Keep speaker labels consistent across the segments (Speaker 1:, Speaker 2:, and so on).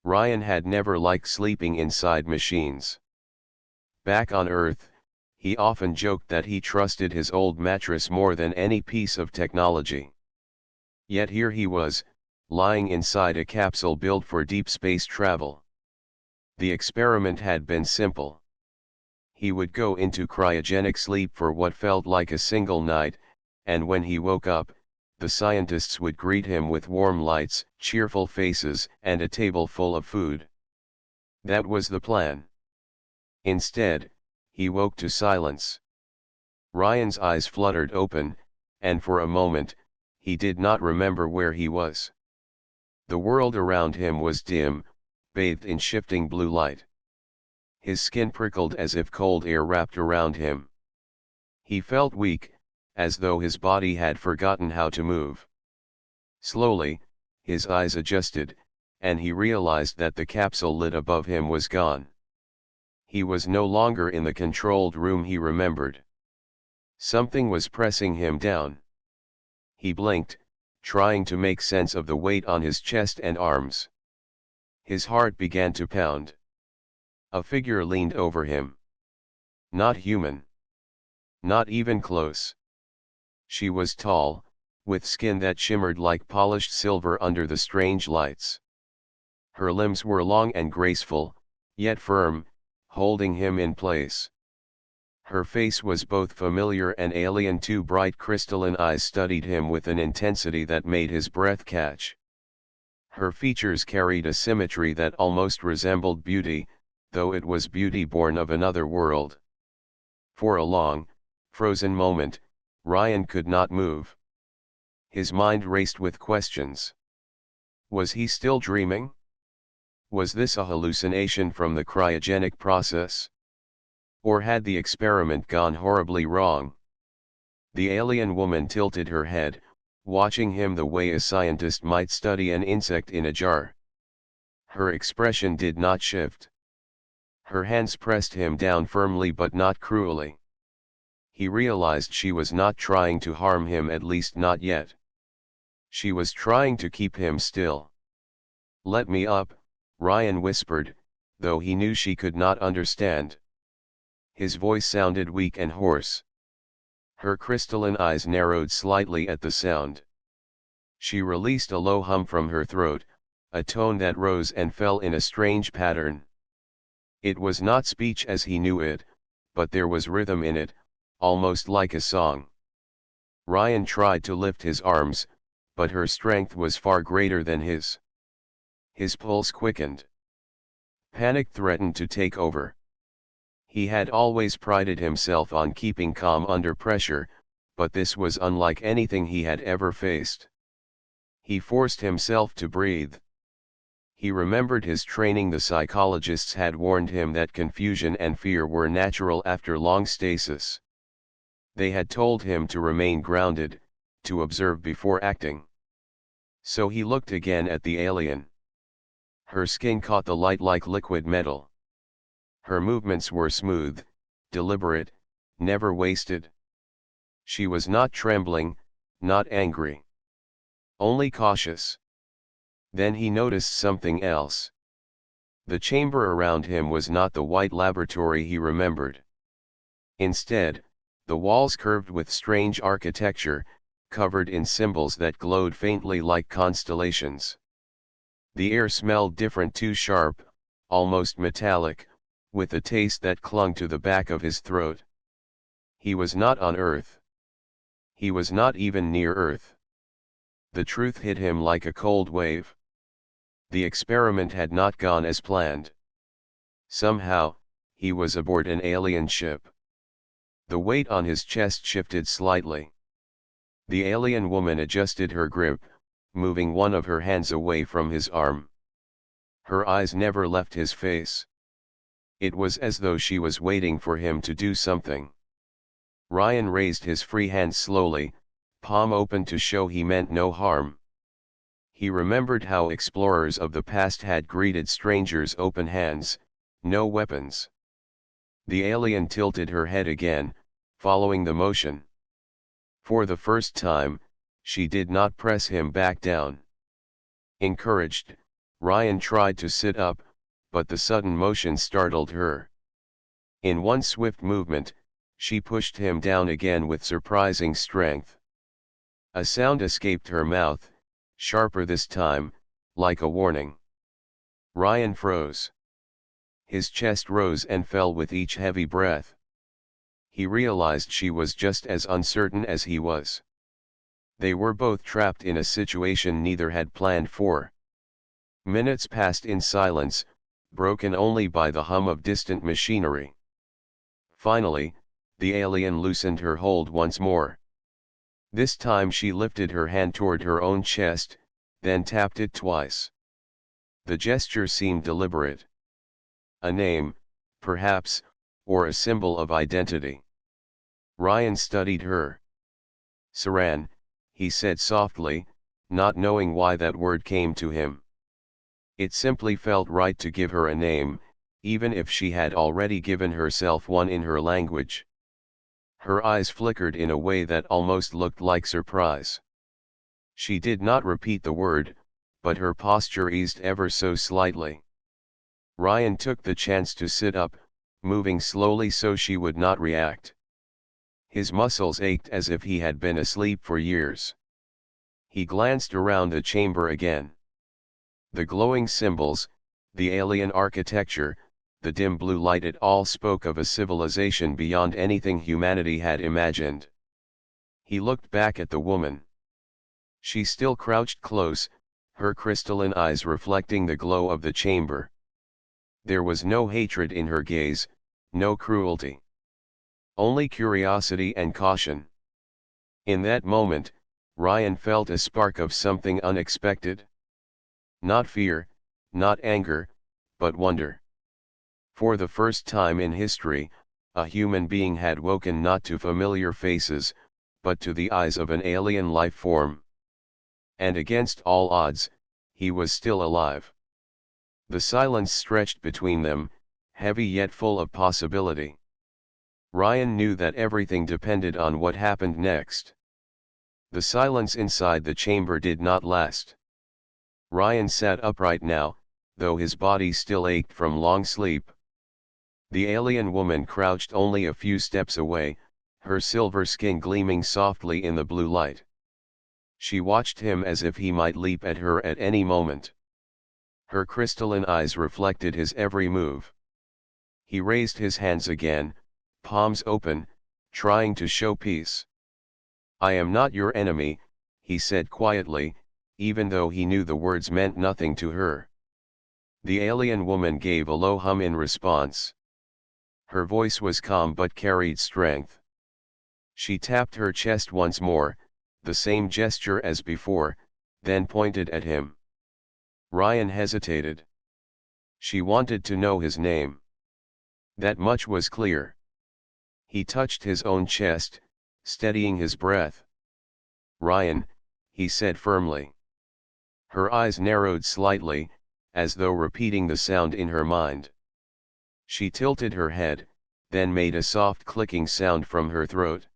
Speaker 1: Ryan had never liked sleeping inside machines. Back on Earth, he often joked that he trusted his old mattress more than any piece of technology. Yet here he was, lying inside a capsule built for deep space travel. The experiment had been simple. He would go into cryogenic sleep for what felt like a single night, and when he woke up, the scientists would greet him with warm lights, cheerful faces, and a table full of food. That was the plan. Instead, he woke to silence. Ryan's eyes fluttered open, and for a moment, he did not remember where he was. The world around him was dim, bathed in shifting blue light. His skin prickled as if cold air wrapped around him. He felt weak, as though his body had forgotten how to move. Slowly, his eyes adjusted, and he realized that the capsule lid above him was gone. He was no longer in the controlled room he remembered. Something was pressing him down. He blinked, trying to make sense of the weight on his chest and arms. His heart began to pound. A figure leaned over him. Not human. Not even close. She was tall, with skin that shimmered like polished silver under the strange lights. Her limbs were long and graceful, yet firm, holding him in place. Her face was both familiar and alien. Two bright crystalline eyes studied him with an intensity that made his breath catch. Her features carried a symmetry that almost resembled beauty, though it was beauty born of another world. For a long, frozen moment, Ryan could not move. His mind raced with questions. Was he still dreaming? Was this a hallucination from the cryogenic process? Or had the experiment gone horribly wrong? The alien woman tilted her head, watching him the way a scientist might study an insect in a jar. Her expression did not shift. Her hands pressed him down firmly but not cruelly. He realized she was not trying to harm him, at least not yet. She was trying to keep him still. "Let me up," Ryan whispered, though he knew she could not understand. His voice sounded weak and hoarse. Her crystalline eyes narrowed slightly at the sound. She released a low hum from her throat, a tone that rose and fell in a strange pattern. It was not speech as he knew it, but there was rhythm in it, almost like a song. Ryan tried to lift his arms, but her strength was far greater than his. His pulse quickened. Panic threatened to take over. He had always prided himself on keeping calm under pressure, but this was unlike anything he had ever faced. He forced himself to breathe. He remembered his training. The psychologists had warned him that confusion and fear were natural after long stasis. They had told him to remain grounded, to observe before acting. So he looked again at the alien. Her skin caught the light like liquid metal. Her movements were smooth, deliberate, never wasted. She was not trembling, not angry. Only cautious. Then he noticed something else. The chamber around him was not the white laboratory he remembered. Instead, the walls curved with strange architecture, covered in symbols that glowed faintly like constellations. The air smelled different, too sharp, almost metallic, with a taste that clung to the back of his throat. He was not on Earth. He was not even near Earth. The truth hit him like a cold wave. The experiment had not gone as planned. Somehow, he was aboard an alien ship. The weight on his chest shifted slightly. The alien woman adjusted her grip, moving one of her hands away from his arm. Her eyes never left his face. It was as though she was waiting for him to do something. Ryan raised his free hand slowly, palm open to show he meant no harm. He remembered how explorers of the past had greeted strangers open hands, no weapons. The alien tilted her head again, following the motion. For the first time, she did not press him back down. Encouraged, Ryan tried to sit up, but the sudden motion startled her. In one swift movement, she pushed him down again with surprising strength. A sound escaped her mouth, sharper this time, like a warning. Ryan froze. His chest rose and fell with each heavy breath. He realized she was just as uncertain as he was. They were both trapped in a situation neither had planned for. Minutes passed in silence, broken only by the hum of distant machinery. Finally, the alien loosened her hold once more. This time she lifted her hand toward her own chest, then tapped it twice. The gesture seemed deliberate. A name, perhaps, or a symbol of identity. Ryan studied her. Saran, he said softly, not knowing why that word came to him. It simply felt right to give her a name, even if she had already given herself one in her language. Her eyes flickered in a way that almost looked like surprise. She did not repeat the word, but her posture eased ever so slightly. Ryan took the chance to sit up, moving slowly so she would not react. His muscles ached as if he had been asleep for years. He glanced around the chamber again. The glowing symbols, the alien architecture, the dim blue light, it all spoke of a civilization beyond anything humanity had imagined. He looked back at the woman. She still crouched close, her crystalline eyes reflecting the glow of the chamber. There was no hatred in her gaze, no cruelty. Only curiosity and caution. In that moment, Ryan felt a spark of something unexpected. Not fear, not anger, but wonder. For the first time in history, a human being had woken not to familiar faces, but to the eyes of an alien life form. And against all odds, he was still alive. The silence stretched between them, heavy yet full of possibility. Ryan knew that everything depended on what happened next. The silence inside the chamber did not last. Ryan sat upright now, though his body still ached from long sleep. The alien woman crouched only a few steps away, her silver skin gleaming softly in the blue light. She watched him as if he might leap at her at any moment. Her crystalline eyes reflected his every move. He raised his hands again, palms open, trying to show peace. "I am not your enemy," he said quietly, even though he knew the words meant nothing to her. The alien woman gave a low hum in response. Her voice was calm but carried strength. She tapped her chest once more, the same gesture as before, then pointed at him. Ryan hesitated. She wanted to know his name. That much was clear. He touched his own chest, steadying his breath. "Ryan," he said firmly. Her eyes narrowed slightly, as though repeating the sound in her mind. She tilted her head, then made a soft clicking sound from her throat.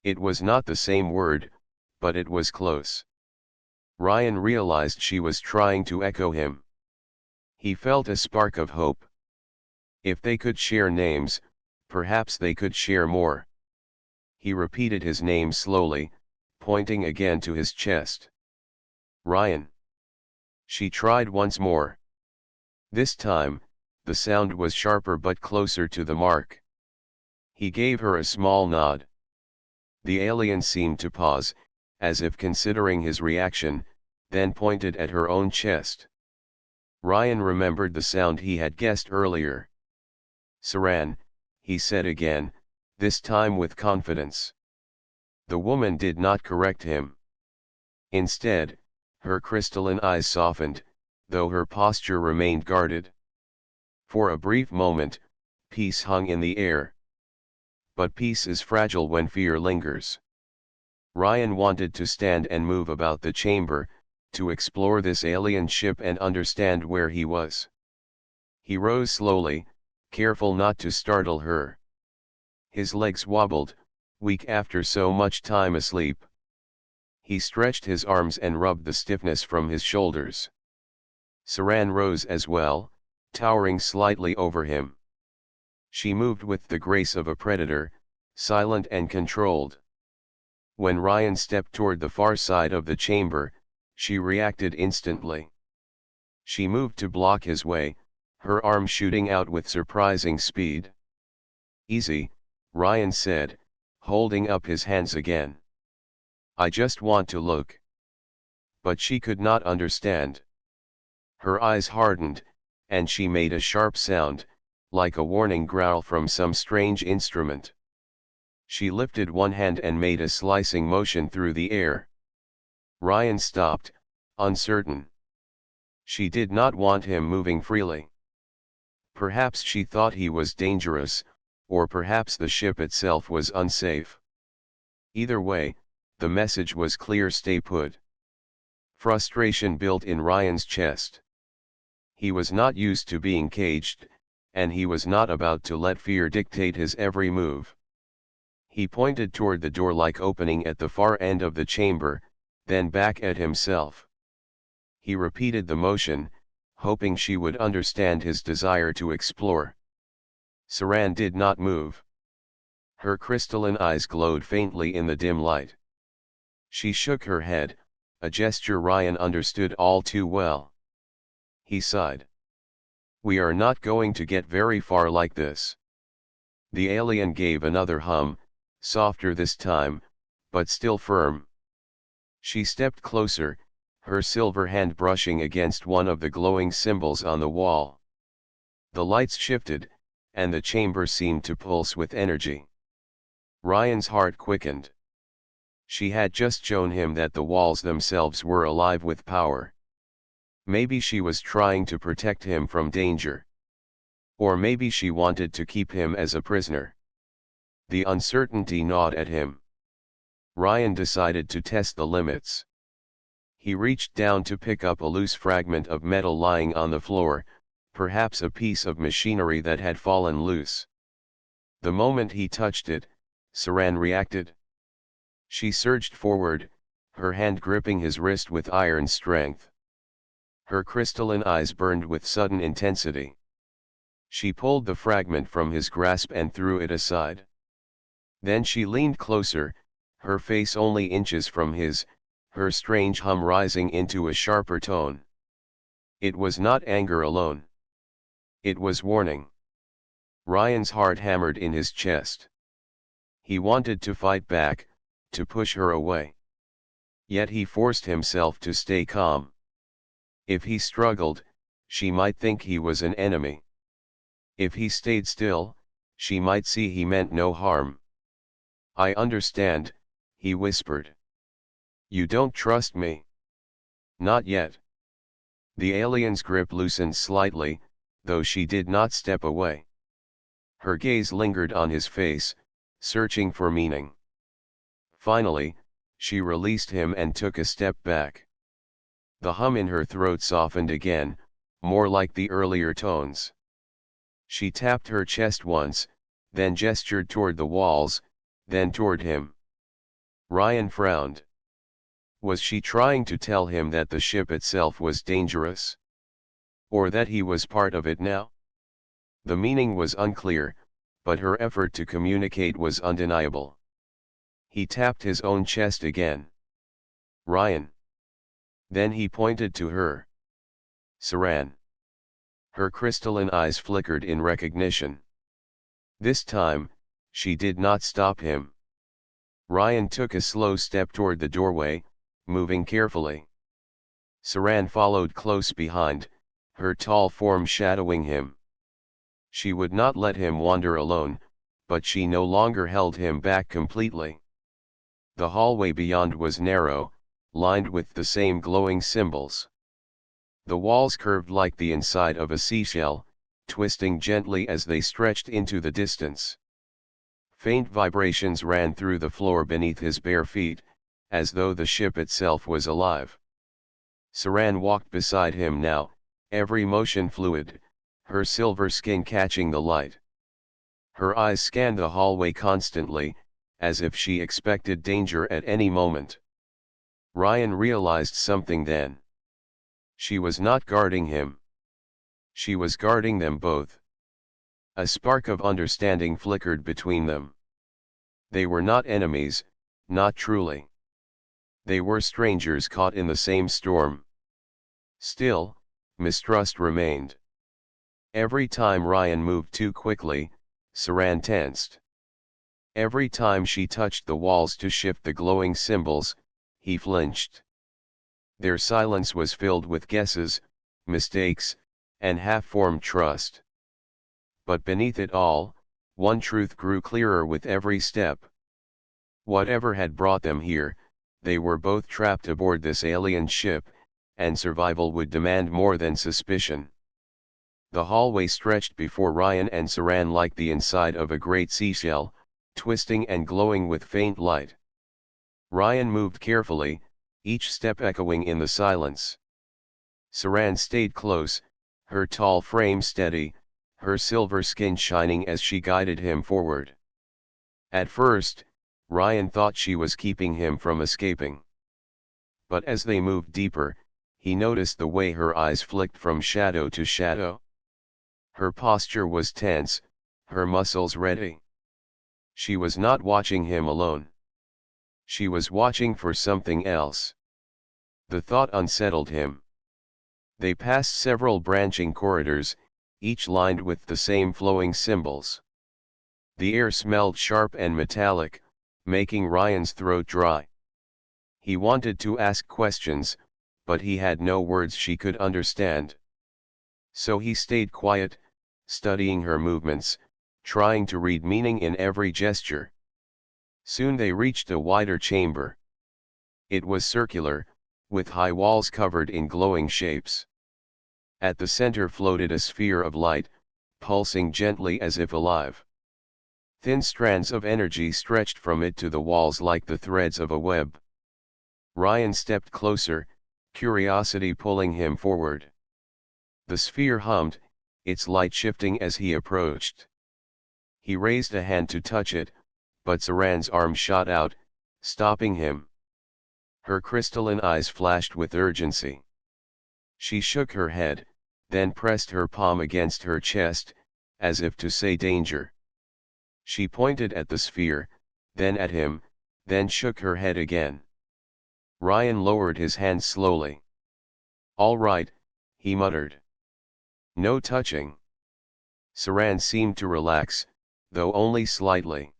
Speaker 1: It was not the same word, but it was close. Ryan realized she was trying to echo him. He felt a spark of hope. If they could share names, perhaps they could share more. He repeated his name slowly, pointing again to his chest. "Ryan." She tried once more. This time, the sound was sharper but closer to the mark. He gave her a small nod. The alien seemed to pause, as if considering his reaction, then pointed at her own chest. Ryan remembered the sound he had guessed earlier. "Saran," he said again, this time with confidence. The woman did not correct him. Instead, her crystalline eyes softened, though her posture remained guarded. For a brief moment, peace hung in the air. But peace is fragile when fear lingers. Ryan wanted to stand and move about the chamber, to explore this alien ship and understand where he was. He rose slowly, careful not to startle her. His legs wobbled, weak after so much time asleep. He stretched his arms and rubbed the stiffness from his shoulders. Saran rose as well, towering slightly over him. She moved with the grace of a predator, silent and controlled. When Ryan stepped toward the far side of the chamber, she reacted instantly. She moved to block his way, her arm shooting out with surprising speed. "Easy," Ryan said, holding up his hands again. "I just want to look." But she could not understand. Her eyes hardened, and she made a sharp sound, like a warning growl from some strange instrument. She lifted one hand and made a slicing motion through the air. Ryan stopped, uncertain. She did not want him moving freely. Perhaps she thought he was dangerous, or perhaps the ship itself was unsafe. Either way, the message was clear: stay put. Frustration built in Ryan's chest. He was not used to being caged, and he was not about to let fear dictate his every move. He pointed toward the door-like opening at the far end of the chamber, then back at himself. He repeated the motion, hoping she would understand his desire to explore. Saran did not move. Her crystalline eyes glowed faintly in the dim light. She shook her head, a gesture Ryan understood all too well. He sighed. "We are not going to get very far like this." The alien gave another hum, softer this time, but still firm. She stepped closer, her silver hand brushing against one of the glowing symbols on the wall. The lights shifted, and the chamber seemed to pulse with energy. Ryan's heart quickened. She had just shown him that the walls themselves were alive with power. Maybe she was trying to protect him from danger. Or maybe she wanted to keep him as a prisoner. The uncertainty gnawed at him. Ryan decided to test the limits. He reached down to pick up a loose fragment of metal lying on the floor, perhaps a piece of machinery that had fallen loose. The moment he touched it, Saran reacted. She surged forward, her hand gripping his wrist with iron strength. Her crystalline eyes burned with sudden intensity. She pulled the fragment from his grasp and threw it aside. Then she leaned closer, her face only inches from his, her strange hum rising into a sharper tone. It was not anger alone. It was warning. Ryan's heart hammered in his chest. He wanted to fight back, to push her away. Yet he forced himself to stay calm. If he struggled, she might think he was an enemy. If he stayed still, she might see he meant no harm. "I understand," he whispered. "You don't trust me." "Not yet." The alien's grip loosened slightly, though she did not step away. Her gaze lingered on his face, searching for meaning. Finally, she released him and took a step back. The hum in her throat softened again, more like the earlier tones. She tapped her chest once, then gestured toward the walls, then toward him. Ryan frowned. Was she trying to tell him that the ship itself was dangerous? Or that he was part of it now? The meaning was unclear, but her effort to communicate was undeniable. He tapped his own chest again. "Ryan." Then he pointed to her. "Saran." Her crystalline eyes flickered in recognition. This time, she did not stop him. Ryan took a slow step toward the doorway, moving carefully. Saran followed close behind, her tall form shadowing him. She would not let him wander alone, but she no longer held him back completely. The hallway beyond was narrow, lined with the same glowing symbols. The walls curved like the inside of a seashell, twisting gently as they stretched into the distance. Faint vibrations ran through the floor beneath his bare feet, as though the ship itself was alive. Saran walked beside him now, every motion fluid, her silver skin catching the light. Her eyes scanned the hallway constantly, as if she expected danger at any moment. Ryan realized something then. She was not guarding him. She was guarding them both. A spark of understanding flickered between them. They were not enemies, not truly. They were strangers caught in the same storm. Still, mistrust remained. Every time Ryan moved too quickly, Saran tensed. Every time she touched the walls to shift the glowing symbols, he flinched. Their silence was filled with guesses, mistakes, and half-formed trust. But beneath it all, one truth grew clearer with every step. Whatever had brought them here, they were both trapped aboard this alien ship, and survival would demand more than suspicion. The hallway stretched before Ryan and Saran like the inside of a great seashell, twisting and glowing with faint light. Ryan moved carefully, each step echoing in the silence. Saran stayed close, her tall frame steady, her silver skin shining as she guided him forward. At first, Ryan thought she was keeping him from escaping. But as they moved deeper, he noticed the way her eyes flicked from shadow to shadow. Her posture was tense, her muscles ready. She was not watching him alone. She was watching for something else. The thought unsettled him. They passed several branching corridors, each lined with the same flowing symbols. The air smelled sharp and metallic, making Ryan's throat dry. He wanted to ask questions, but he had no words she could understand. So he stayed quiet, studying her movements, trying to read meaning in every gesture. Soon they reached a wider chamber. It was circular, with high walls covered in glowing shapes. At the center floated a sphere of light, pulsing gently as if alive. Thin strands of energy stretched from it to the walls like the threads of a web. Ryan stepped closer, curiosity pulling him forward. The sphere hummed, its light shifting as he approached. He raised a hand to touch it, but Saran's arm shot out, stopping him. Her crystalline eyes flashed with urgency. She shook her head, then pressed her palm against her chest, as if to say danger. She pointed at the sphere, then at him, then shook her head again. Ryan lowered his hand slowly. "All right," he muttered. "No touching." Saran seemed to relax, though only slightly.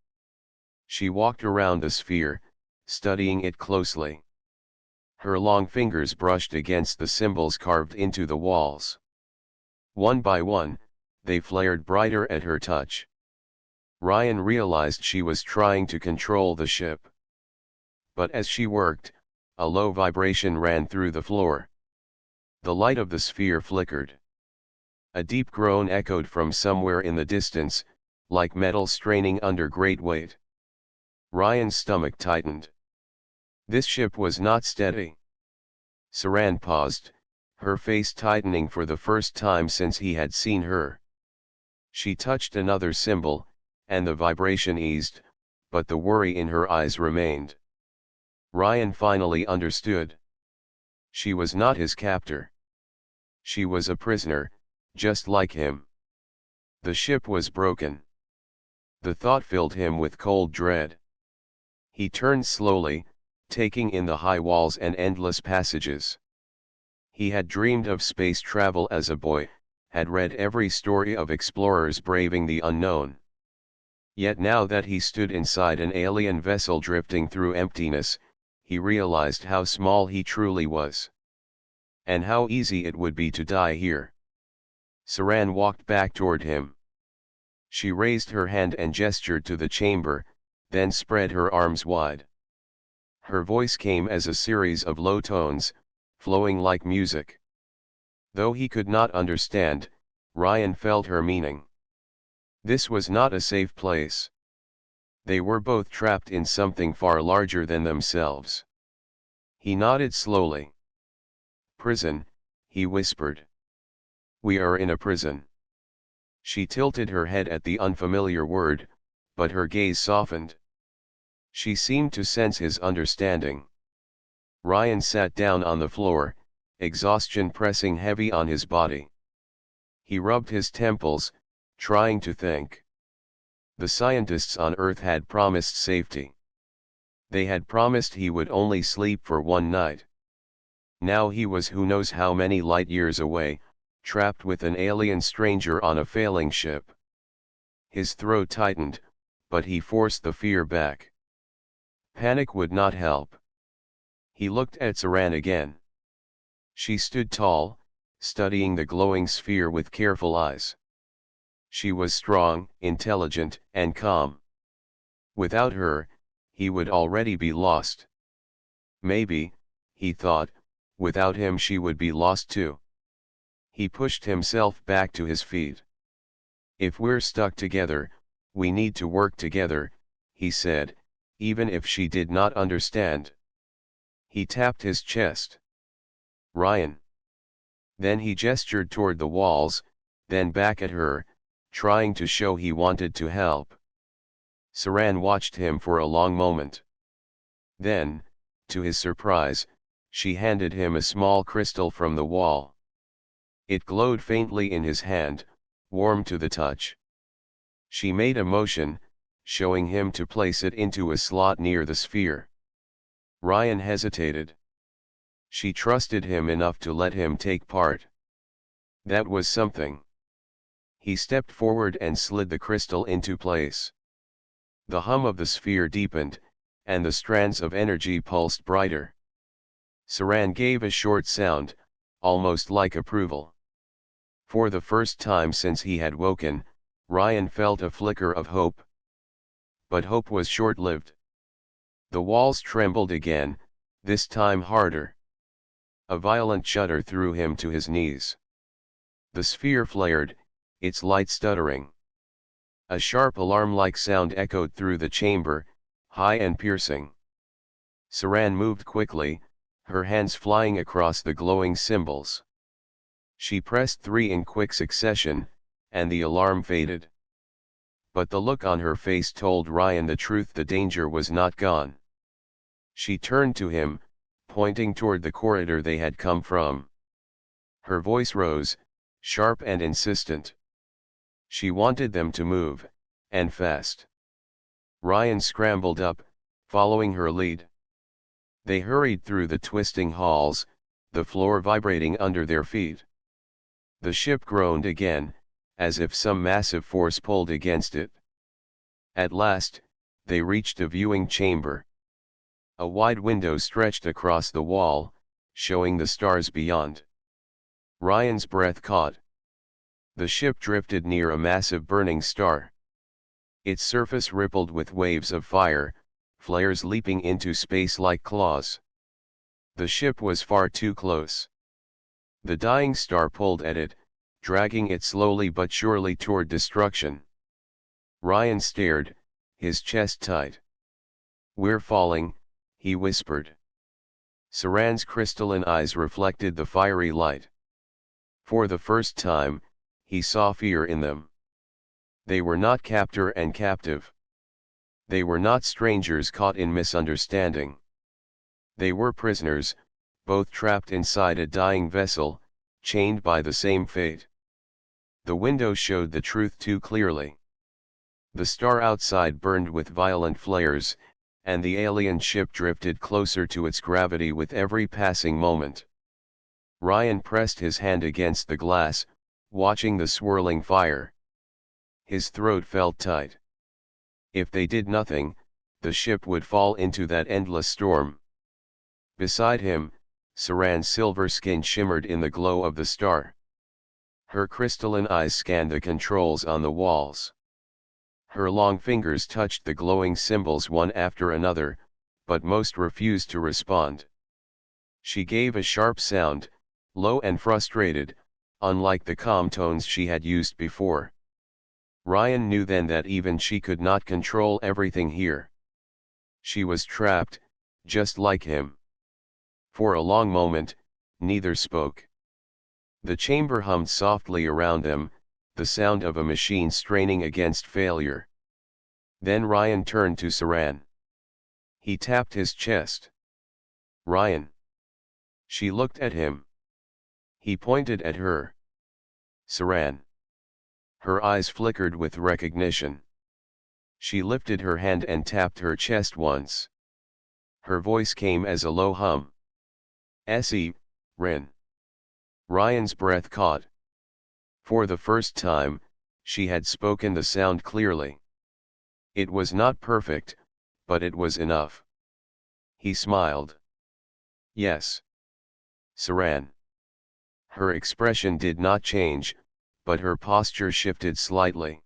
Speaker 1: She walked around the sphere, studying it closely. Her long fingers brushed against the symbols carved into the walls. One by one, they flared brighter at her touch. Ryan realized she was trying to control the ship. But as she worked, a low vibration ran through the floor. The light of the sphere flickered. A deep groan echoed from somewhere in the distance, like metal straining under great weight. Ryan's stomach tightened. This ship was not steady. Saran paused, her face tightening for the first time since he had seen her. She touched another symbol, and the vibration eased, but the worry in her eyes remained. Ryan finally understood. She was not his captor. She was a prisoner, just like him. The ship was broken. The thought filled him with cold dread. He turned slowly, taking in the high walls and endless passages. He had dreamed of space travel as a boy, had read every story of explorers braving the unknown. Yet now that he stood inside an alien vessel drifting through emptiness, he realized how small he truly was. And how easy it would be to die here. Saran walked back toward him. She raised her hand and gestured to the chamber, then spread her arms wide. Her voice came as a series of low tones, flowing like music. Though he could not understand, Ryan felt her meaning. This was not a safe place. They were both trapped in something far larger than themselves. He nodded slowly. "Prison," he whispered. "We are in a prison." She tilted her head at the unfamiliar word, but her gaze softened. She seemed to sense his understanding. Ryan sat down on the floor, exhaustion pressing heavy on his body. He rubbed his temples, trying to think. The scientists on Earth had promised safety. They had promised he would only sleep for one night. Now he was who knows how many light years away, trapped with an alien stranger on a failing ship. His throat tightened, but he forced the fear back. Panic would not help. He looked at Saran again. She stood tall, studying the glowing sphere with careful eyes. She was strong, intelligent, and calm. Without her, he would already be lost. Maybe, he thought, without him she would be lost too. He pushed himself back to his feet. If we're stuck together, we need to work together, he said, even if she did not understand. He tapped his chest. Ryan. Then he gestured toward the walls, then back at her, trying to show he wanted to help. Saran watched him for a long moment. Then, to his surprise, she handed him a small crystal from the wall. It glowed faintly in his hand, warm to the touch. She made a motion, showing him to place it into a slot near the sphere. Ryan hesitated. She trusted him enough to let him take part. That was something. He stepped forward and slid the crystal into place. The hum of the sphere deepened, and the strands of energy pulsed brighter. Saran gave a short sound, almost like approval. For the first time since he had woken, Ryan felt a flicker of hope. But hope was short-lived. The walls trembled again, this time harder. A violent shudder threw him to his knees. The sphere flared, its light stuttering. A sharp alarm-like sound echoed through the chamber, high and piercing. Saran moved quickly, her hands flying across the glowing symbols. She pressed 3 in quick succession, and the alarm faded. But the look on her face told Ryan the truth: the danger was not gone. She turned to him, pointing toward the corridor they had come from. Her voice rose, sharp and insistent. She wanted them to move, and fast. Ryan scrambled up, following her lead. They hurried through the twisting halls, the floor vibrating under their feet. The ship groaned again, as if some massive force pulled against it. At last, they reached a viewing chamber. A wide window stretched across the wall, showing the stars beyond. Ryan's breath caught. The ship drifted near a massive burning star. Its surface rippled with waves of fire, flares leaping into space like claws. The ship was far too close. The dying star pulled at it, dragging it slowly but surely toward destruction. Ryan stared, his chest tight. "We're falling," he whispered. Saran's crystalline eyes reflected the fiery light. For the first time, he saw fear in them. They were not captor and captive. They were not strangers caught in misunderstanding. They were prisoners, both trapped inside a dying vessel, chained by the same fate. The window showed the truth too clearly. The star outside burned with violent flares, and the alien ship drifted closer to its gravity with every passing moment. Ryan pressed his hand against the glass, watching the swirling fire. His throat felt tight. If they did nothing, the ship would fall into that endless storm. Beside him, Saran's silver skin shimmered in the glow of the star. Her crystalline eyes scanned the controls on the walls. Her long fingers touched the glowing symbols one after another, but most refused to respond. She gave a sharp sound, low and frustrated, unlike the calm tones she had used before. Ryan knew then that even she could not control everything here. She was trapped, just like him. For a long moment, neither spoke. The chamber hummed softly around them, the sound of a machine straining against failure. Then Ryan turned to Saran. He tapped his chest. "Ryan." She looked at him. He pointed at her. Saran. Her eyes flickered with recognition. She lifted her hand and tapped her chest once. Her voice came as a low hum. "Se, Rin." Ryan's breath caught. For the first time, she had spoken the sound clearly. It was not perfect, but it was enough. He smiled. "Yes. Saran." Her expression did not change, but her posture shifted slightly.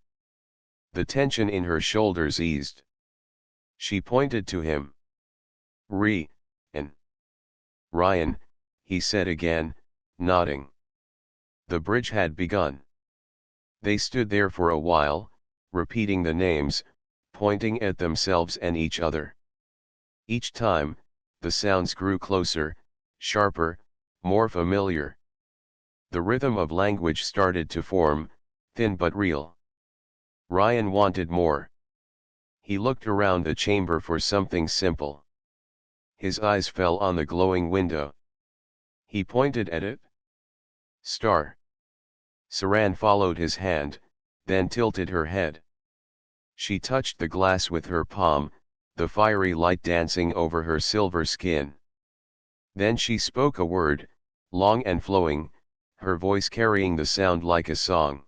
Speaker 1: The tension in her shoulders eased. She pointed to him. "And Ryan," he said again, nodding. The bridge had begun. They stood there for a while, repeating the names, pointing at themselves and each other. Each time, the sounds grew closer, sharper, more familiar. The rhythm of language started to form, thin but real. Ryan wanted more. He looked around the chamber for something simple. His eyes fell on the glowing window. He pointed at it. "Star." Saran followed his hand, then tilted her head. She touched the glass with her palm, the fiery light dancing over her silver skin. Then she spoke a word, long and flowing, her voice carrying the sound like a song.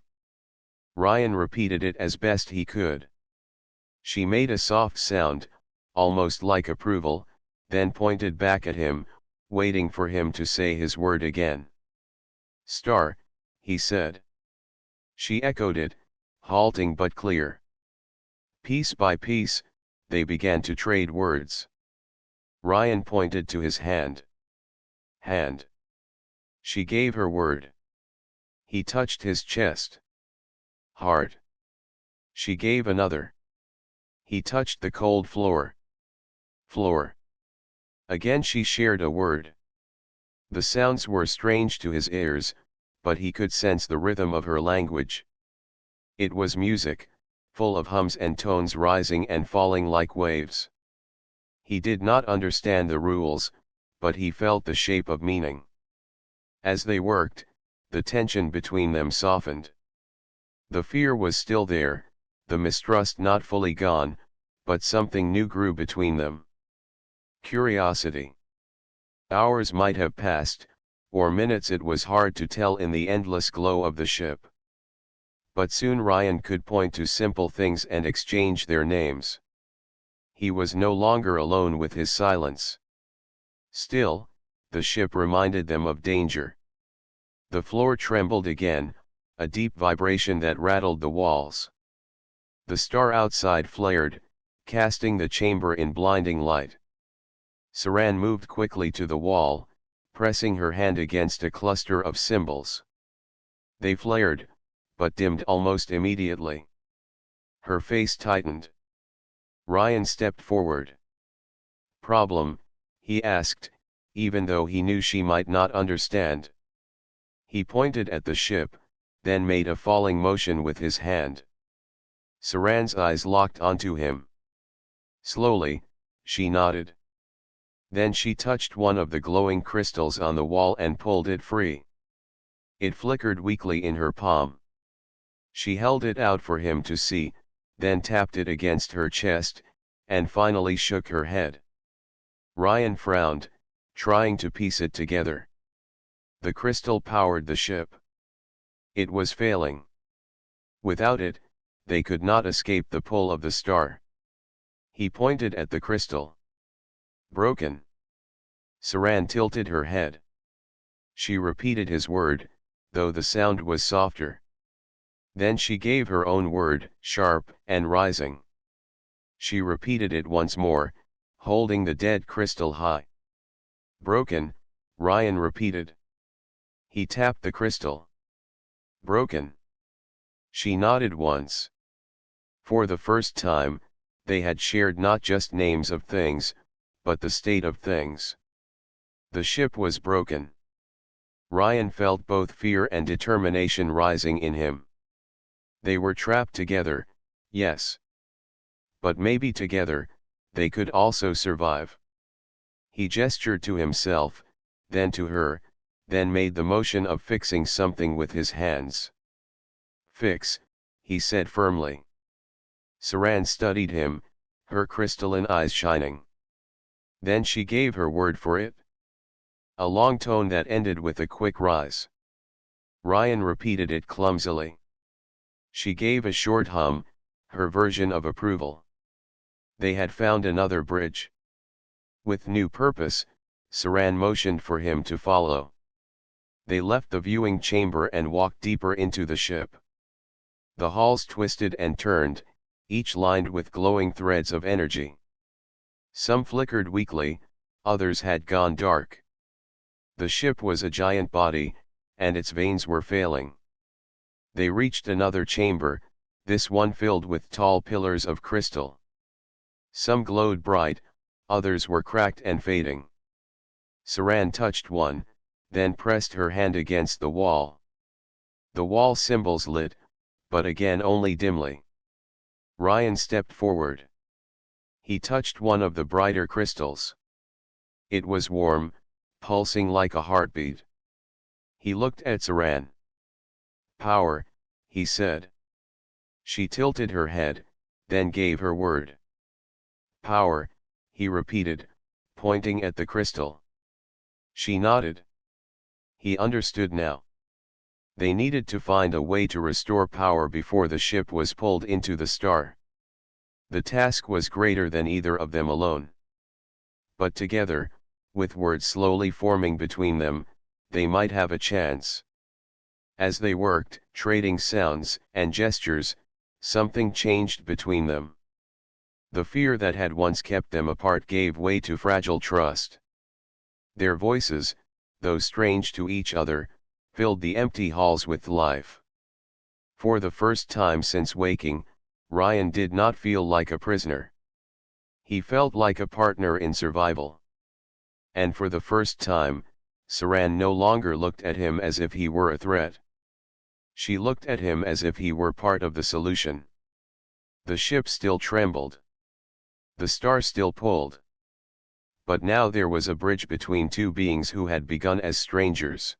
Speaker 1: Ryan repeated it as best he could. She made a soft sound, almost like approval, then pointed back at him, waiting for him to say his word again. "Star," he said. She echoed it, halting but clear. Piece by piece, they began to trade words. Ryan pointed to his hand. "Hand." She gave her word. He touched his chest. "Heart." She gave another. He touched the cold floor. "Floor." Again she shared a word. The sounds were strange to his ears, but he could sense the rhythm of her language. It was music, full of hums and tones rising and falling like waves. He did not understand the rules, but he felt the shape of meaning. As they worked, the tension between them softened. The fear was still there, the mistrust not fully gone, but something new grew between them. Curiosity. Hours might have passed, or minutes, it was hard to tell in the endless glow of the ship. But soon Ryan could point to simple things and exchange their names. He was no longer alone with his silence. Still, the ship reminded them of danger. The floor trembled again, a deep vibration that rattled the walls. The star outside flared, casting the chamber in blinding light. Saran moved quickly to the wall, pressing her hand against a cluster of symbols. They flared, but dimmed almost immediately. Her face tightened. Ryan stepped forward. "Problem?" he asked, even though he knew she might not understand. He pointed at the ship, then made a falling motion with his hand. Saran's eyes locked onto him. Slowly, she nodded. Then she touched one of the glowing crystals on the wall and pulled it free. It flickered weakly in her palm. She held it out for him to see, then tapped it against her chest, and finally shook her head. Ryan frowned, trying to piece it together. The crystal powered the ship. It was failing. Without it, they could not escape the pull of the star. He pointed at the crystal. "Broken." Saran tilted her head. She repeated his word, though the sound was softer. Then she gave her own word, sharp and rising. She repeated it once more, holding the dead crystal high. "Broken," Ryan repeated. He tapped the crystal. "Broken." She nodded once. For the first time, they had shared not just names of things, but the state of things. The ship was broken. Ryan felt both fear and determination rising in him. They were trapped together, yes. But maybe together, they could also survive. He gestured to himself, then to her, then made the motion of fixing something with his hands. "Fix," he said firmly. Saran studied him, her crystalline eyes shining. Then she gave her word for it. A long tone that ended with a quick rise. Ryan repeated it clumsily. She gave a short hum, her version of approval. They had found another bridge. With new purpose, Saran motioned for him to follow. They left the viewing chamber and walked deeper into the ship. The halls twisted and turned, each lined with glowing threads of energy. Some flickered weakly, others had gone dark. The ship was a giant body, and its veins were failing. They reached another chamber, this one filled with tall pillars of crystal. Some glowed bright, others were cracked and fading. Saran touched one, then pressed her hand against the wall. The wall symbols lit, but again only dimly. Ryan stepped forward. He touched one of the brighter crystals. It was warm, pulsing like a heartbeat. He looked at Saran. "Power," he said. She tilted her head, then gave her word. "Power," he repeated, pointing at the crystal. She nodded. He understood now. They needed to find a way to restore power before the ship was pulled into the star. The task was greater than either of them alone. But together, with words slowly forming between them, they might have a chance. As they worked, trading sounds and gestures, something changed between them. The fear that had once kept them apart gave way to fragile trust. Their voices, though strange to each other, filled the empty halls with life. For the first time since waking, Ryan did not feel like a prisoner. He felt like a partner in survival. And for the first time, Saran no longer looked at him as if he were a threat. She looked at him as if he were part of the solution. The ship still trembled. The star still pulled. But now there was a bridge between two beings who had begun as strangers.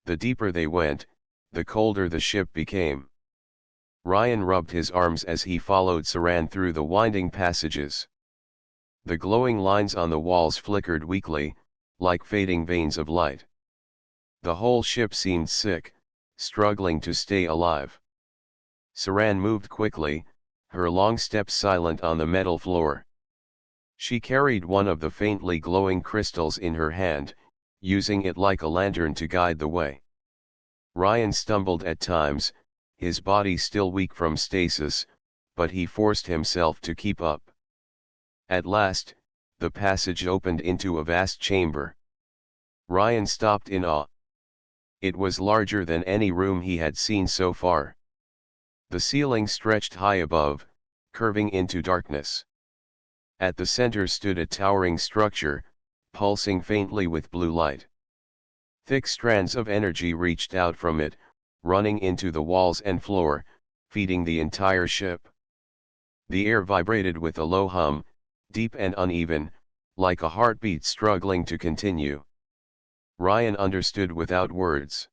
Speaker 1: The deeper they went, the colder the ship became. Ryan rubbed his arms as he followed Saran through the winding passages. The glowing lines on the walls flickered weakly, like fading veins of light. The whole ship seemed sick, struggling to stay alive. Saran moved quickly, her long steps silent on the metal floor. She carried one of the faintly glowing crystals in her hand, using it like a lantern to guide the way. Ryan stumbled at times, his body still weak from stasis, but he forced himself to keep up. At last, the passage opened into a vast chamber. Ryan stopped in awe. It was larger than any room he had seen so far. The ceiling stretched high above, curving into darkness. At the center stood a towering structure, pulsing faintly with blue light. Thick strands of energy reached out from it, running into the walls and floor, feeding the entire ship. The air vibrated with a low hum, deep and uneven, like a heartbeat struggling to continue. Ryan understood without words.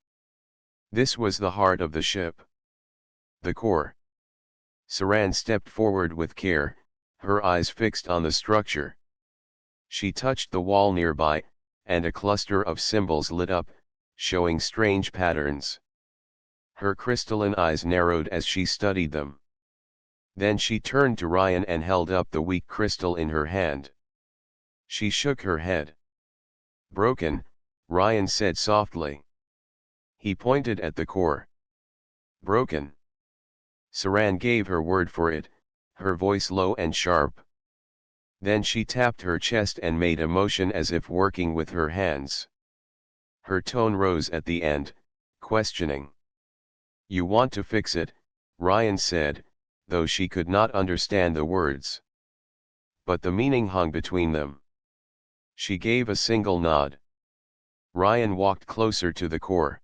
Speaker 1: This was the heart of the ship. The core. Saran stepped forward with care, her eyes fixed on the structure. She touched the wall nearby, and a cluster of symbols lit up, showing strange patterns. Her crystalline eyes narrowed as she studied them. Then she turned to Ryan and held up the weak crystal in her hand. She shook her head. "Broken," Ryan said softly. He pointed at the core. "Broken." Saran gave her word for it, her voice low and sharp. Then she tapped her chest and made a motion as if working with her hands. Her tone rose at the end, questioning. "You want to fix it," Ryan said, though she could not understand the words. But the meaning hung between them. She gave a single nod. Ryan walked closer to the core.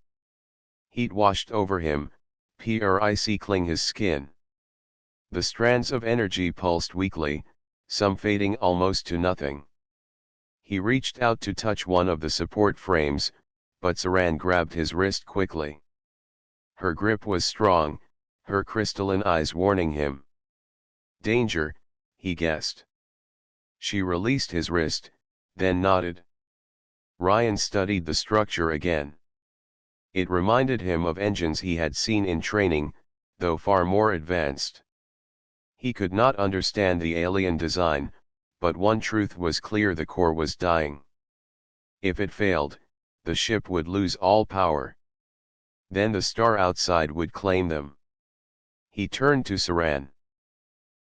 Speaker 1: Heat washed over him, pricing his skin. The strands of energy pulsed weakly, some fading almost to nothing. He reached out to touch one of the support frames, but Saran grabbed his wrist quickly. Her grip was strong, her crystalline eyes warning him. Danger, he guessed. She released his wrist, then nodded. Ryan studied the structure again. It reminded him of engines he had seen in training, though far more advanced. He could not understand the alien design, but one truth was clear: the core was dying. If it failed, the ship would lose all power. Then the star outside would claim them. He turned to Saran.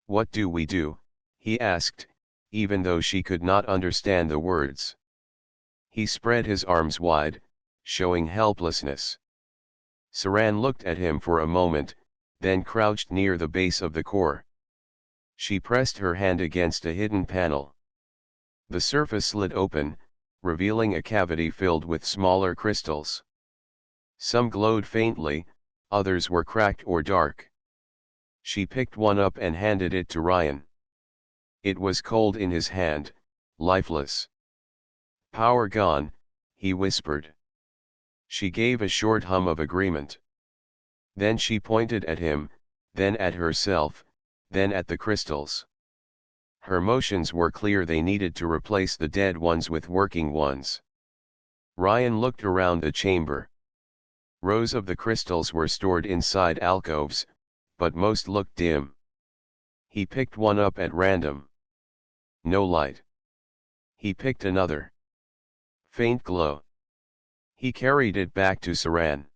Speaker 1: "What do we do?" he asked, even though she could not understand the words. He spread his arms wide, showing helplessness. Saran looked at him for a moment, then crouched near the base of the core. She pressed her hand against a hidden panel. The surface slid open, revealing a cavity filled with smaller crystals. Some glowed faintly, others were cracked or dark. She picked one up and handed it to Ryan. It was cold in his hand, lifeless. "Power gone," he whispered. She gave a short hum of agreement. Then she pointed at him, then at herself, then at the crystals. Her motions were clear: they needed to replace the dead ones with working ones. Ryan looked around the chamber. Rows of the crystals were stored inside alcoves, but most looked dim. He picked one up at random. No light. He picked another. Faint glow. He carried it back to Saran.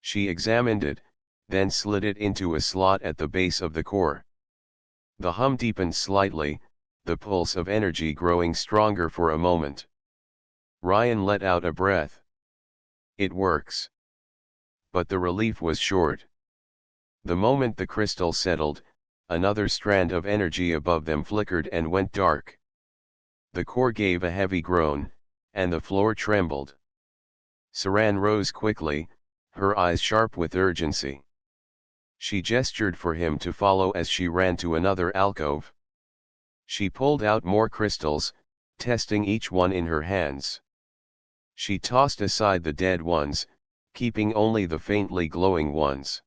Speaker 1: She examined it, then slid it into a slot at the base of the core. The hum deepened slightly, the pulse of energy growing stronger for a moment. Ryan let out a breath. It works. But the relief was short. The moment the crystal settled, another strand of energy above them flickered and went dark. The core gave a heavy groan, and the floor trembled. Saran rose quickly, her eyes sharp with urgency. She gestured for him to follow as she ran to another alcove. She pulled out more crystals, testing each one in her hands. She tossed aside the dead ones, keeping only the faintly glowing ones.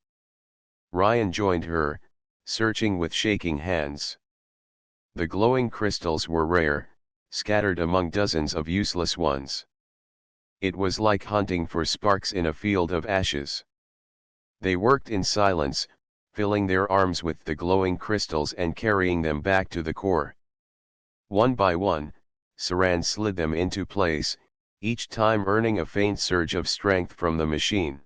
Speaker 1: Ryan joined her, searching with shaking hands. The glowing crystals were rare, scattered among dozens of useless ones. It was like hunting for sparks in a field of ashes. They worked in silence, filling their arms with the glowing crystals and carrying them back to the core. One by one, Saran slid them into place, each time earning a faint surge of strength from the machine.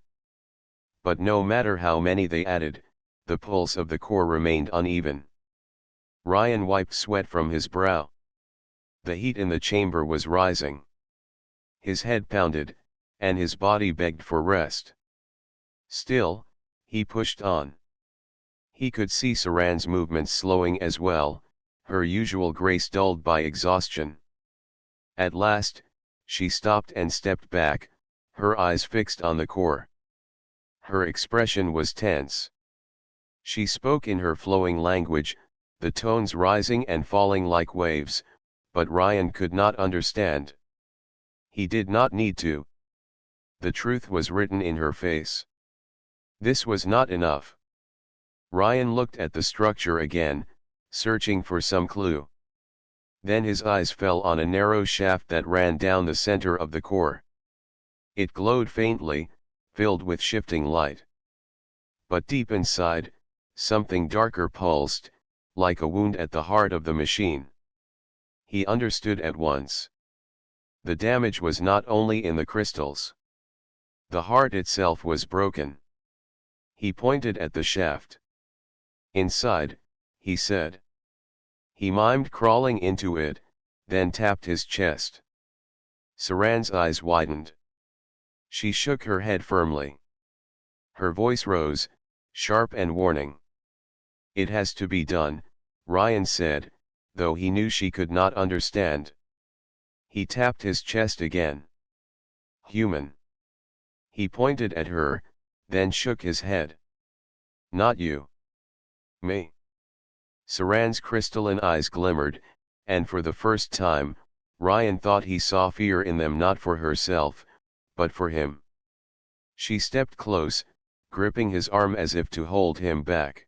Speaker 1: But no matter how many they added, the pulse of the core remained uneven. Ryan wiped sweat from his brow. The heat in the chamber was rising. His head pounded, and his body begged for rest. Still, he pushed on. He could see Saran's movements slowing as well, her usual grace dulled by exhaustion. At last, she stopped and stepped back, her eyes fixed on the core. Her expression was tense. She spoke in her flowing language, the tones rising and falling like waves, but Ryan could not understand. He did not need to. The truth was written in her face. This was not enough. Ryan looked at the structure again, searching for some clue. Then his eyes fell on a narrow shaft that ran down the center of the core. It glowed faintly, filled with shifting light. But deep inside, something darker pulsed, like a wound at the heart of the machine. He understood at once. The damage was not only in the crystals. The heart itself was broken. He pointed at the shaft. "Inside," he said. He mimed crawling into it, then tapped his chest. Saran's eyes widened. She shook her head firmly. Her voice rose, sharp and warning. "It has to be done," Ryan said, though he knew she could not understand. He tapped his chest again. "Human." He pointed at her, then shook his head. "Not you." "Me." Saran's crystalline eyes glimmered, and for the first time, Ryan thought he saw fear in them, not for herself, but for him. She stepped close, gripping his arm as if to hold him back.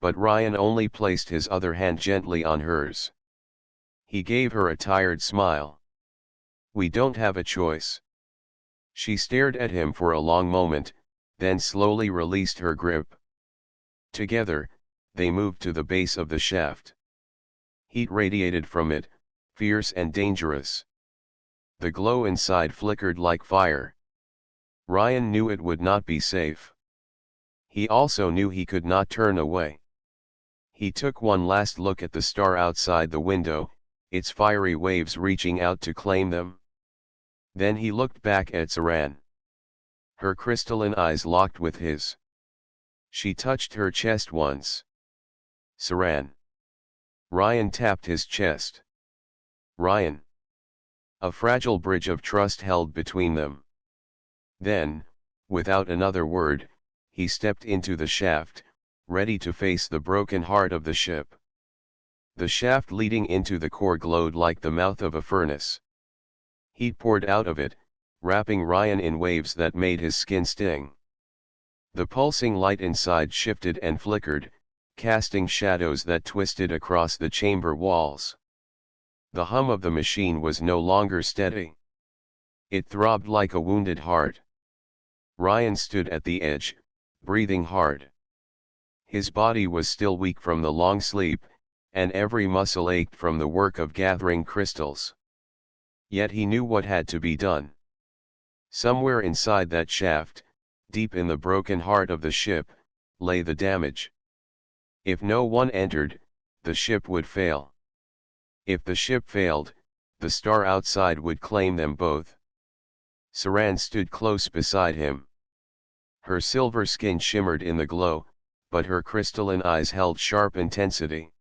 Speaker 1: But Ryan only placed his other hand gently on hers. He gave her a tired smile. "We don't have a choice." She stared at him for a long moment, then slowly released her grip. Together, they moved to the base of the shaft. Heat radiated from it, fierce and dangerous. The glow inside flickered like fire. Ryan knew it would not be safe. He also knew he could not turn away. He took one last look at the star outside the window, its fiery waves reaching out to claim them. Then he looked back at Saran. Her crystalline eyes locked with his. She touched her chest once. "Saran." Ryan tapped his chest. "Ryan." A fragile bridge of trust held between them. Then, without another word, he stepped into the shaft, ready to face the broken heart of the ship. The shaft leading into the core glowed like the mouth of a furnace. Heat poured out of it, wrapping Ryan in waves that made his skin sting. The pulsing light inside shifted and flickered, casting shadows that twisted across the chamber walls. The hum of the machine was no longer steady. It throbbed like a wounded heart. Ryan stood at the edge, breathing hard. His body was still weak from the long sleep, and every muscle ached from the work of gathering crystals. Yet he knew what had to be done. Somewhere inside that shaft, deep in the broken heart of the ship, lay the damage. If no one entered, the ship would fail. If the ship failed, the star outside would claim them both. Saran stood close beside him. Her silver skin shimmered in the glow, but her crystalline eyes held sharp intensity.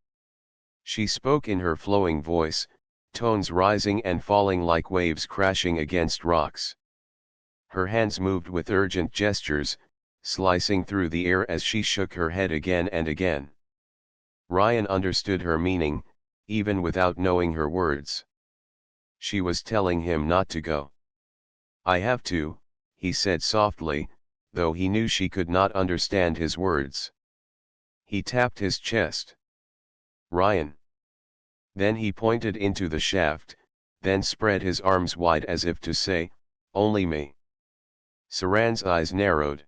Speaker 1: She spoke in her flowing voice, tones rising and falling like waves crashing against rocks. Her hands moved with urgent gestures, slicing through the air as she shook her head again and again. Ryan understood her meaning, even without knowing her words. She was telling him not to go. "I have to," he said softly, though he knew she could not understand his words. He tapped his chest. "Ryan." Then he pointed into the shaft, then spread his arms wide as if to say, "Only me." Saran's eyes narrowed.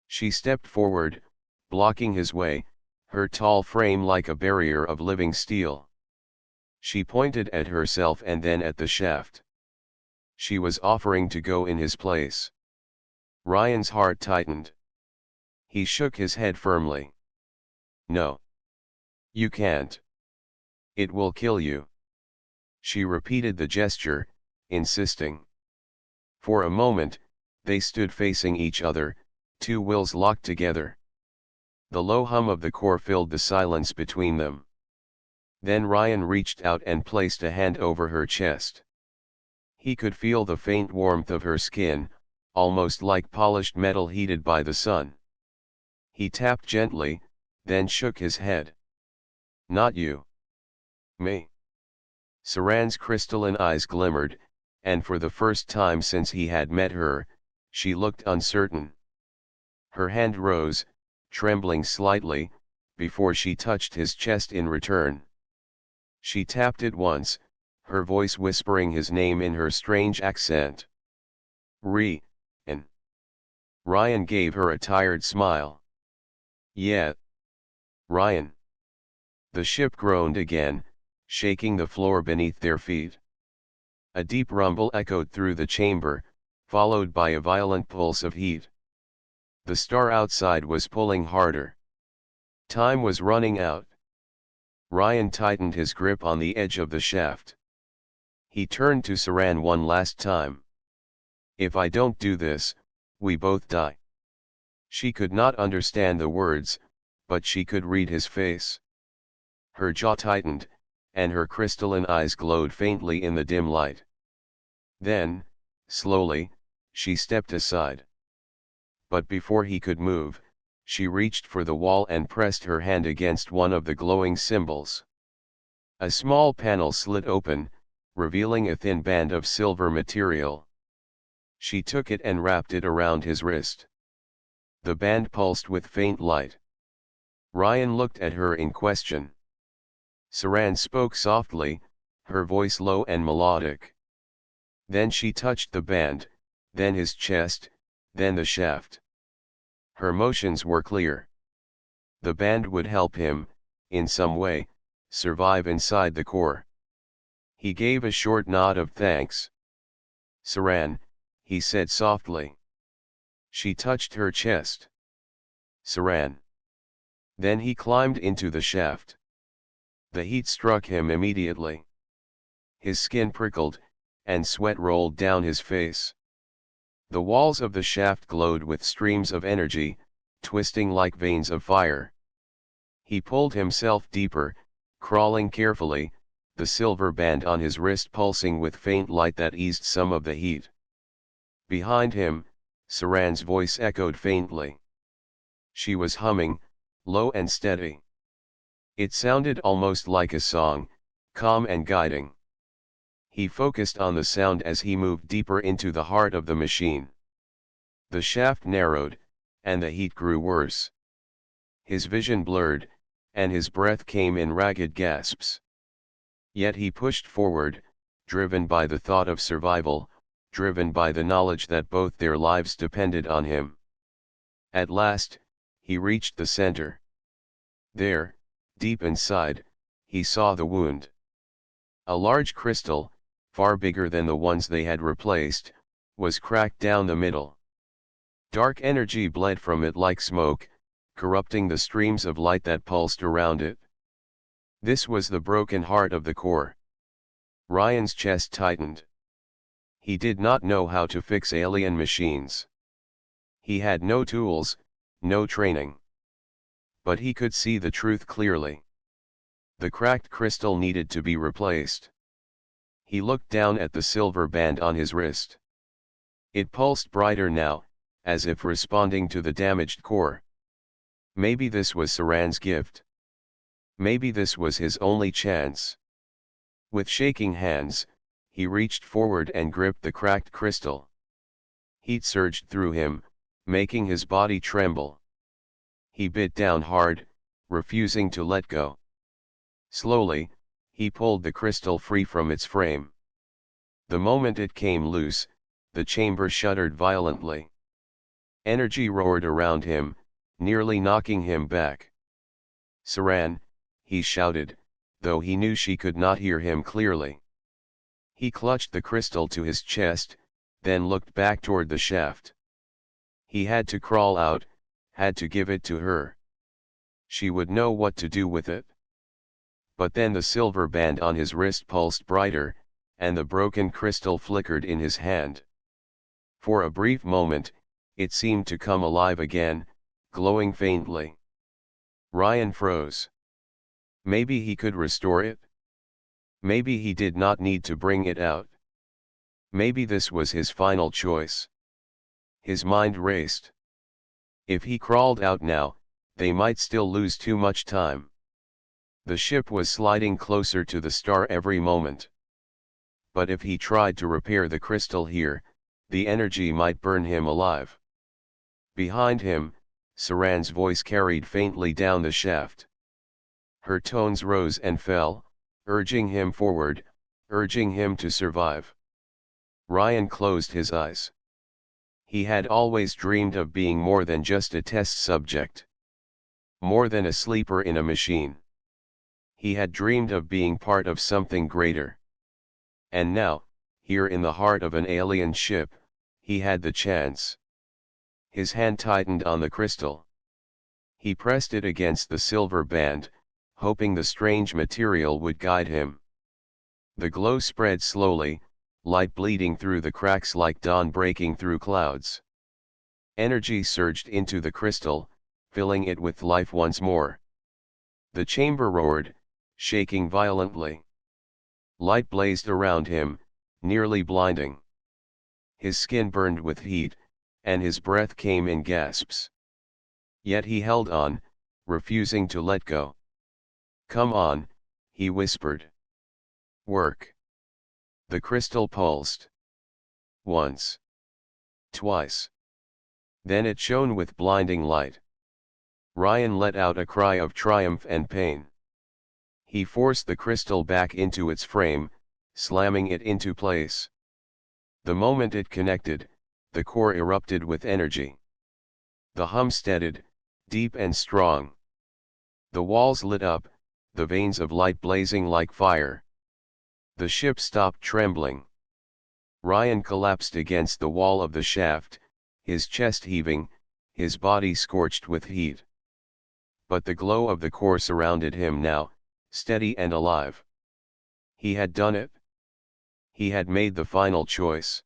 Speaker 1: She stepped forward, blocking his way, her tall frame like a barrier of living steel. She pointed at herself and then at the shaft. She was offering to go in his place. Ryan's heart tightened. He shook his head firmly. "No. You can't. It will kill you." She repeated the gesture, insisting. For a moment, they stood facing each other, two wills locked together. The low hum of the core filled the silence between them. Then Ryan reached out and placed a hand over her chest. He could feel the faint warmth of her skin, almost like polished metal heated by the sun. He tapped gently, then shook his head. "Not you. Me." Saran's crystalline eyes glimmered, and for the first time since he had met her, she looked uncertain. Her hand rose, trembling slightly, before she touched his chest in return. She tapped it once, her voice whispering his name in her strange accent. "And." Ryan gave her a tired smile. "Yeah. Ryan." The ship groaned again, shaking the floor beneath their feet. A deep rumble echoed through the chamber, followed by a violent pulse of heat. The star outside was pulling harder. Time was running out. Ryan tightened his grip on the edge of the shaft. He turned to Saran one last time. "If I don't do this, we both die." She could not understand the words, but she could read his face. Her jaw tightened, and her crystalline eyes glowed faintly in the dim light. Then, slowly, she stepped aside. But before he could move, she reached for the wall and pressed her hand against one of the glowing symbols. A small panel slid open, revealing a thin band of silver material. She took it and wrapped it around his wrist. The band pulsed with faint light. Ryan looked at her in question. Saran spoke softly, her voice low and melodic. Then she touched the band, then his chest, then the shaft. Her motions were clear. The band would help him, in some way, survive inside the core. He gave a short nod of thanks. Saran, he said softly. She touched her chest. Saran. Then he climbed into the shaft. The heat struck him immediately. His skin prickled, and sweat rolled down his face. The walls of the shaft glowed with streams of energy, twisting like veins of fire. He pulled himself deeper, crawling carefully, the silver band on his wrist pulsing with faint light that eased some of the heat. Behind him, Saran's voice echoed faintly. She was humming, low and steady. It sounded almost like a song, calm and guiding. He focused on the sound as he moved deeper into the heart of the machine. The shaft narrowed, and the heat grew worse. His vision blurred, and his breath came in ragged gasps. Yet he pushed forward, driven by the thought of survival, driven by the knowledge that both their lives depended on him. At last, he reached the center. There, deep inside, he saw the wound. A large crystal, far bigger than the ones they had replaced, was cracked down the middle. Dark energy bled from it like smoke, corrupting the streams of light that pulsed around it. This was the broken heart of the core. Ryan's chest tightened. He did not know how to fix alien machines. He had no tools, no training. But he could see the truth clearly. The cracked crystal needed to be replaced. He looked down at the silver band on his wrist. It pulsed brighter now, as if responding to the damaged core. Maybe this was Saran's gift. Maybe this was his only chance. With shaking hands, he reached forward and gripped the cracked crystal. Heat surged through him, making his body tremble. He bit down hard, refusing to let go. Slowly, he pulled the crystal free from its frame. The moment it came loose, the chamber shuddered violently. Energy roared around him, nearly knocking him back. Saran, he shouted, though he knew she could not hear him clearly. He clutched the crystal to his chest, then looked back toward the shaft. He had to crawl out, had to give it to her. She would know what to do with it. But then the silver band on his wrist pulsed brighter, and the broken crystal flickered in his hand. For a brief moment, it seemed to come alive again, glowing faintly. Ryan froze. Maybe he could restore it? Maybe he did not need to bring it out. Maybe this was his final choice. His mind raced. If he crawled out now, they might still lose too much time. The ship was sliding closer to the star every moment. But if he tried to repair the crystal here, the energy might burn him alive. Behind him, Saran's voice carried faintly down the shaft. Her tones rose and fell, urging him forward, urging him to survive. Ryan closed his eyes. He had always dreamed of being more than just a test subject. More than a sleeper in a machine. He had dreamed of being part of something greater. And now, here in the heart of an alien ship, he had the chance. His hand tightened on the crystal. He pressed it against the silver band, hoping the strange material would guide him. The glow spread slowly, light bleeding through the cracks like dawn breaking through clouds. Energy surged into the crystal, filling it with life once more. The chamber roared, shaking violently. Light blazed around him, nearly blinding. His skin burned with heat, and his breath came in gasps. Yet he held on, refusing to let go. "Come on," he whispered. "Work." The crystal pulsed. Once. twice. Then it shone with blinding light. Ryan let out a cry of triumph and pain. He forced the crystal back into its frame, slamming it into place. The moment it connected, the core erupted with energy. The hum steadied, deep and strong. The walls lit up, the veins of light blazing like fire. The ship stopped trembling. Ryan collapsed against the wall of the shaft, his chest heaving, his body scorched with heat. But the glow of the core surrounded him now, steady and alive. He had done it. He had made the final choice.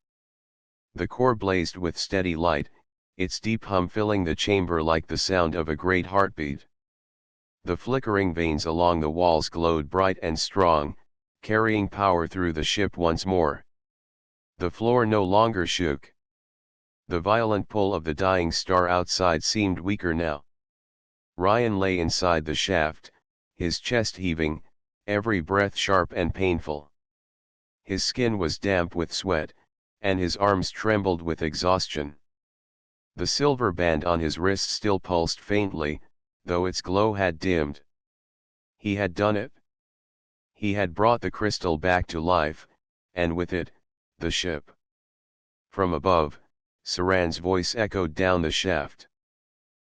Speaker 1: The core blazed with steady light, its deep hum filling the chamber like the sound of a great heartbeat. The flickering veins along the walls glowed bright and strong, carrying power through the ship once more. The floor no longer shook. The violent pull of the dying star outside seemed weaker now. Ryan lay inside the shaft, his chest heaving, every breath sharp and painful. His skin was damp with sweat, and his arms trembled with exhaustion. The silver band on his wrist still pulsed faintly, though its glow had dimmed. He had done it. He had brought the crystal back to life, and with it, the ship. From above, Saran's voice echoed down the shaft.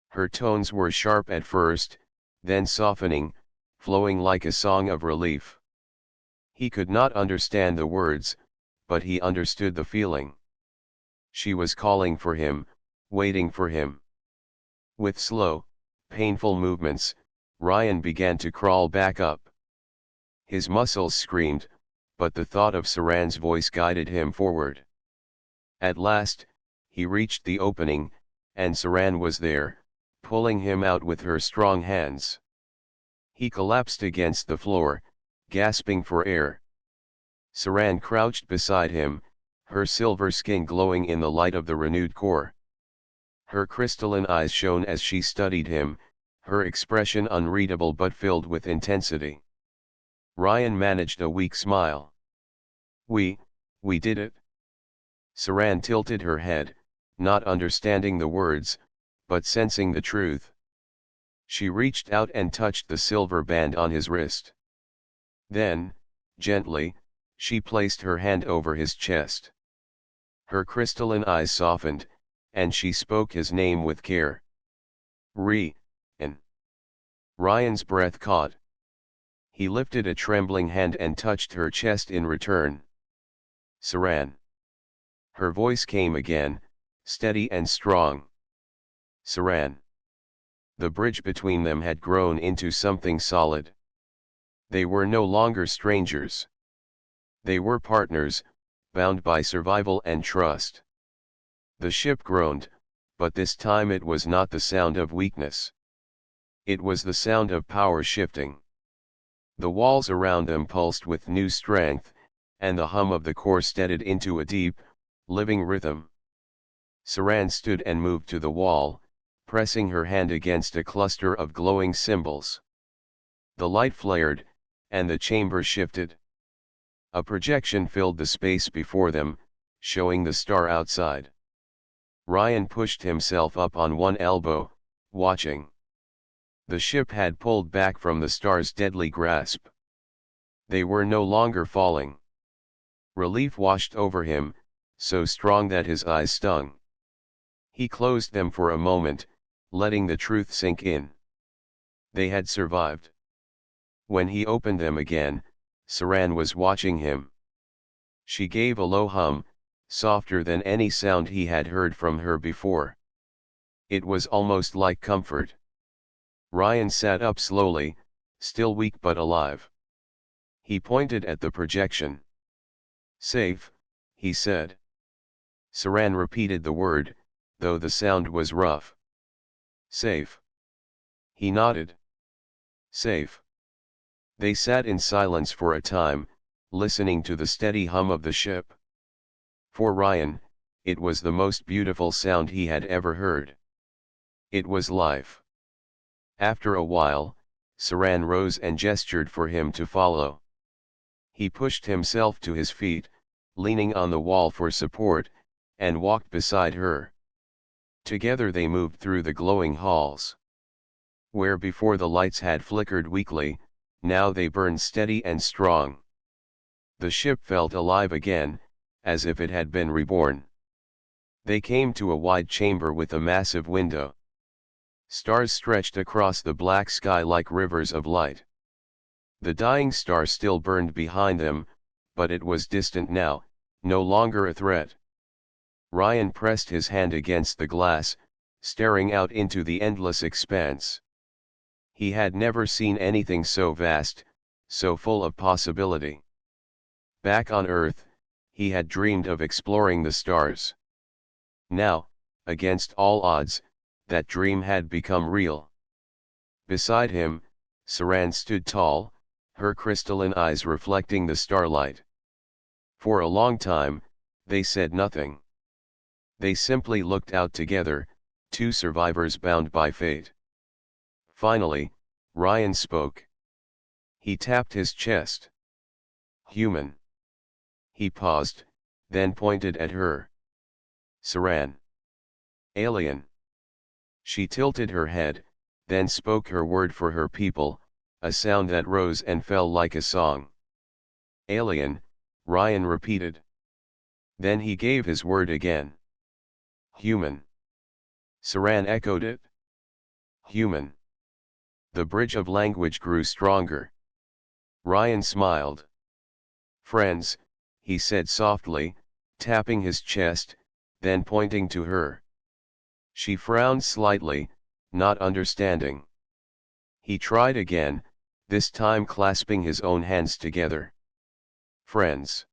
Speaker 1: Her tones were sharp at first, then softening, flowing like a song of relief. He could not understand the words, but he understood the feeling. She was calling for him, waiting for him. With slow, painful movements, Ryan began to crawl back up. His muscles screamed, but the thought of Saran's voice guided him forward. At last, he reached the opening, and Saran was there, pulling him out with her strong hands. He collapsed against the floor, gasping for air. Saran crouched beside him, her silver skin glowing in the light of the renewed core. Her crystalline eyes shone as she studied him, her expression unreadable but filled with intensity. Ryan managed a weak smile. We did it." Saran tilted her head, not understanding the words, but sensing the truth. She reached out and touched the silver band on his wrist. Then, gently, she placed her hand over his chest. Her crystalline eyes softened, and she spoke his name with care. "Ryan." Ryan's breath caught. He lifted a trembling hand and touched her chest in return. "Saran." Her voice came again, steady and strong. "Saran." The bridge between them had grown into something solid. They were no longer strangers. They were partners, bound by survival and trust. The ship groaned, but this time it was not the sound of weakness. It was the sound of power shifting. The walls around them pulsed with new strength, and the hum of the core steadied into a deep, living rhythm. Saran stood and moved to the wall, pressing her hand against a cluster of glowing symbols. The light flared, and the chamber shifted. A projection filled the space before them, showing the star outside. Ryan pushed himself up on one elbow, watching. The ship had pulled back from the star's deadly grasp. They were no longer falling. Relief washed over him, so strong that his eyes stung. He closed them for a moment, letting the truth sink in. They had survived. When he opened them again, Saran was watching him. She gave a low hum, softer than any sound he had heard from her before. It was almost like comfort. Ryan sat up slowly, still weak but alive. He pointed at the projection. "Safe," he said. Saran repeated the word, though the sound was rough. "Safe." He nodded. "Safe." They sat in silence for a time, listening to the steady hum of the ship. For Ryan, it was the most beautiful sound he had ever heard. It was life. After a while, Saran rose and gestured for him to follow. He pushed himself to his feet, leaning on the wall for support, and walked beside her. Together they moved through the glowing halls. Where before the lights had flickered weakly, now they burned steady and strong. The ship felt alive again, as if it had been reborn. They came to a wide chamber with a massive window. Stars stretched across the black sky like rivers of light. The dying star still burned behind them, but it was distant now, no longer a threat. Ryan pressed his hand against the glass, staring out into the endless expanse. He had never seen anything so vast, so full of possibility. Back on Earth, he had dreamed of exploring the stars. Now, against all odds, that dream had become real. Beside him, Saran stood tall, her crystalline eyes reflecting the starlight. For a long time, they said nothing. They simply looked out together, two survivors bound by fate. Finally, Ryan spoke. He tapped his chest. Human. He paused, then pointed at her. Saran. Alien. She tilted her head, then spoke her word for her people, a sound that rose and fell like a song. Alien, Ryan repeated. Then he gave his word again. Human. Saran echoed it. Human. The bridge of language grew stronger. Ryan smiled. Friends, he said softly, tapping his chest, then pointing to her. She frowned slightly, not understanding. He tried again, this time clasping his own hands together. Friends.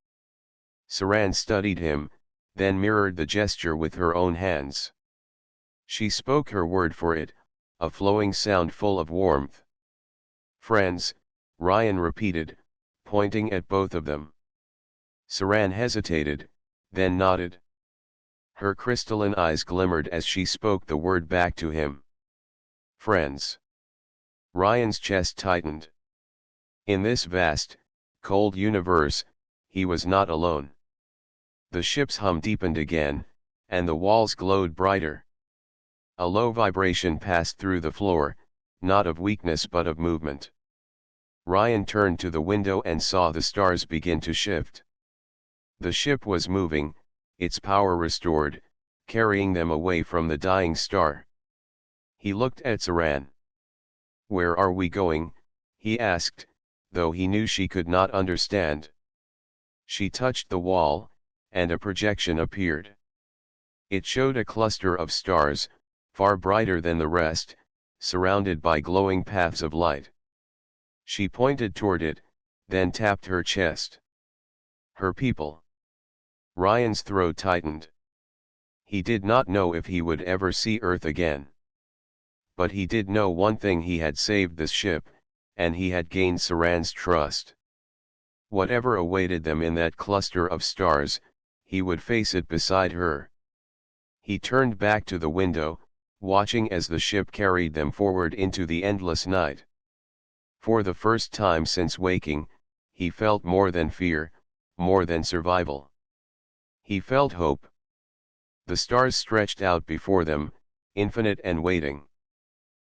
Speaker 1: Saran studied him, then mirrored the gesture with her own hands. She spoke her word for it, a flowing sound full of warmth. Friends, Ryan repeated, pointing at both of them. Saran hesitated, then nodded. Her crystalline eyes glimmered as she spoke the word back to him. Friends. Ryan's chest tightened. In this vast, cold universe, he was not alone. The ship's hum deepened again, and the walls glowed brighter. A low vibration passed through the floor, not of weakness but of movement. Ryan turned to the window and saw the stars begin to shift. The ship was moving, its power restored, carrying them away from the dying star. He looked at Saran. Where are we going? He asked, though he knew she could not understand. She touched the wall, and a projection appeared. It showed a cluster of stars, far brighter than the rest, surrounded by glowing paths of light. She pointed toward it, then tapped her chest. Her people. Ryan's throat tightened. He did not know if he would ever see Earth again. But he did know one thing: he had saved this ship, and he had gained Saran's trust. Whatever awaited them in that cluster of stars, he would face it beside her. He turned back to the window, watching as the ship carried them forward into the endless night. For the first time since waking, he felt more than fear, more than survival. He felt hope. The stars stretched out before them, infinite and waiting.